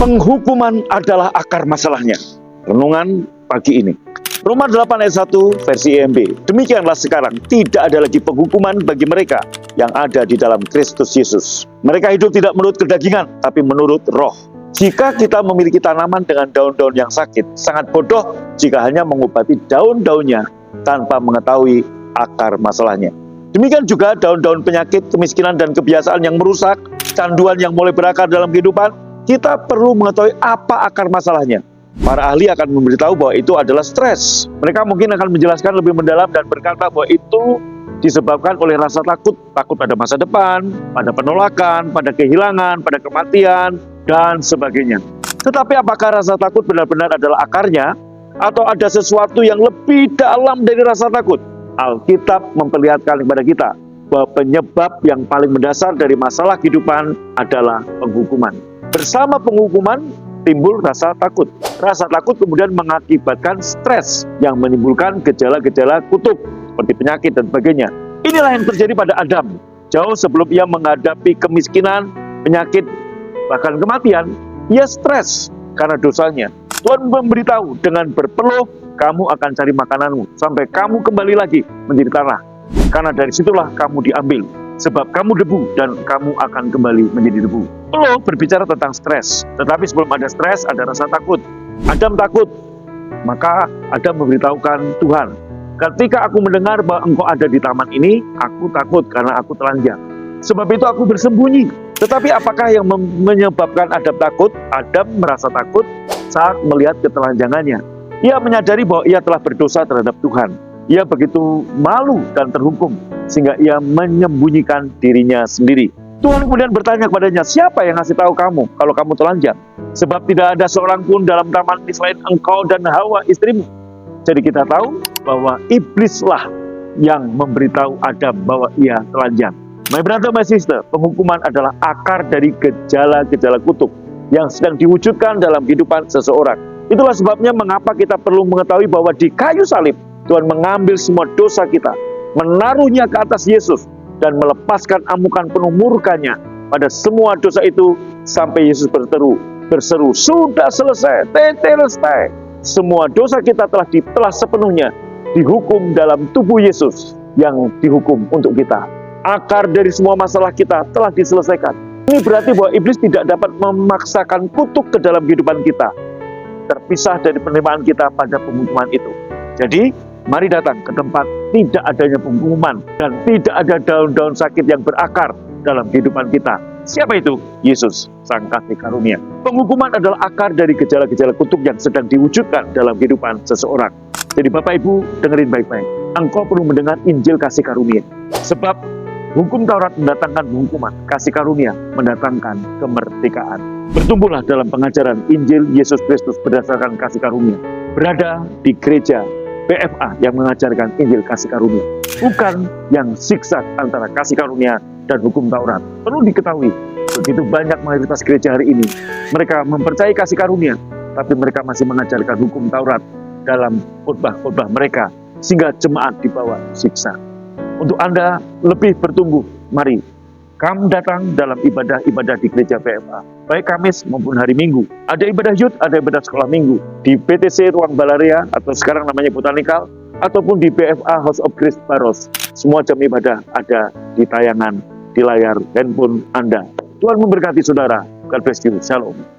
Penghukuman adalah akar masalahnya. Renungan pagi ini. Roma 8 ayat 1 versi EMB. Demikianlah sekarang tidak ada lagi penghukuman bagi mereka yang ada di dalam Kristus Yesus. Mereka hidup tidak menurut kedagingan, tapi menurut roh. Jika kita memiliki tanaman dengan daun-daun yang sakit, sangat bodoh jika hanya mengobati daun-daunnya tanpa mengetahui akar masalahnya. Demikian juga daun-daun penyakit, kemiskinan, dan kebiasaan yang merusak, canduan yang mulai berakar dalam kehidupan, kita perlu mengetahui apa akar masalahnya. Para ahli akan memberitahu bahwa itu adalah stres. Mereka mungkin akan menjelaskan lebih mendalam dan berkata bahwa itu disebabkan oleh rasa takut. Takut pada masa depan, pada penolakan, pada kehilangan, pada kematian, dan sebagainya. Tetapi apakah rasa takut benar-benar adalah akarnya? Atau ada sesuatu yang lebih dalam dari rasa takut? Alkitab memperlihatkan kepada kita bahwa penyebab yang paling mendasar dari masalah kehidupan adalah penghukuman. Bersama penghukuman timbul rasa takut. Rasa takut kemudian mengakibatkan stres yang menimbulkan gejala-gejala kutuk seperti penyakit dan sebagainya. Inilah yang terjadi pada Adam. Jauh sebelum ia menghadapi kemiskinan, penyakit, bahkan kematian, ia stres karena dosanya. Tuhan memberitahu, dengan berpeluh kamu akan cari makananmu sampai kamu kembali lagi menjadi tanah. Karena dari situlah kamu diambil. Sebab kamu debu dan kamu akan kembali menjadi debu. Peluh berbicara tentang stres. Tetapi sebelum ada stres, ada rasa takut. Adam takut. Maka Adam memberitahukan Tuhan, ketika aku mendengar bahwa engkau ada di taman ini, aku takut karena aku telanjang. Sebab itu aku bersembunyi. Tetapi apakah yang menyebabkan Adam takut? Adam merasa takut saat melihat ketelanjangannya. Ia menyadari bahwa ia telah berdosa terhadap Tuhan. Ia begitu malu dan terhukum, sehingga ia menyembunyikan dirinya sendiri. Tuhan kemudian bertanya kepadanya, siapa yang ngasih tahu kamu kalau kamu telanjang? Sebab tidak ada seorang pun dalam taman ini selain engkau dan Hawa istrimu. Jadi kita tahu bahwa iblislah yang memberitahu Adam bahwa ia telanjang. My brother, my sister, penghukuman adalah akar dari gejala-gejala kutuk yang sedang diwujudkan dalam kehidupan seseorang. Itulah sebabnya mengapa kita perlu mengetahui bahwa di kayu salib, Tuhan mengambil semua dosa kita, menaruhnya ke atas Yesus, dan melepaskan amukan penuh murkanya pada semua dosa itu sampai Yesus berseru, sudah selesai, tetelestai. Semua dosa kita telah ditelas sepenuhnya, dihukum dalam tubuh Yesus yang dihukum untuk kita. Akar dari semua masalah kita telah diselesaikan. Ini berarti bahwa iblis tidak dapat memaksakan kutuk ke dalam kehidupan kita, terpisah dari penerimaan kita pada penghukuman itu. Jadi, mari datang ke tempat tidak adanya penghukuman dan tidak ada daun-daun sakit yang berakar dalam kehidupan kita. Siapa itu? Yesus, Sang Kasih Karunia. Penghukuman adalah akar dari gejala-gejala kutuk yang sedang diwujudkan dalam kehidupan seseorang. Jadi Bapak Ibu, dengerin baik-baik. Engkau perlu mendengar Injil Kasih Karunia. Sebab hukum Taurat mendatangkan penghukuman, kasih karunia mendatangkan kemerdekaan. Bertumbuhlah dalam pengajaran Injil Yesus Kristus berdasarkan kasih karunia. Berada di gereja PFA yang mengajarkan Injil kasih karunia, bukan yang zigzag antara kasih karunia dan hukum Taurat. Perlu diketahui, begitu banyak mayoritas gereja hari ini, mereka mempercayai kasih karunia, tapi mereka masih mengajarkan hukum Taurat dalam khotbah-khotbah mereka, sehingga jemaat dibawa siksa. Untuk Anda lebih bertumbuh, mari kamu datang dalam ibadah-ibadah di gereja PFA, baik Kamis maupun hari Minggu. Ada ibadah Yud, ada ibadah sekolah Minggu di PTC Ruang Balaria atau sekarang namanya Botanikal, ataupun di PFA House of Grace Baros. Semua jam ibadah ada di tayangan di layar handphone Anda. Tuhan memberkati saudara. God bless you. Shalom.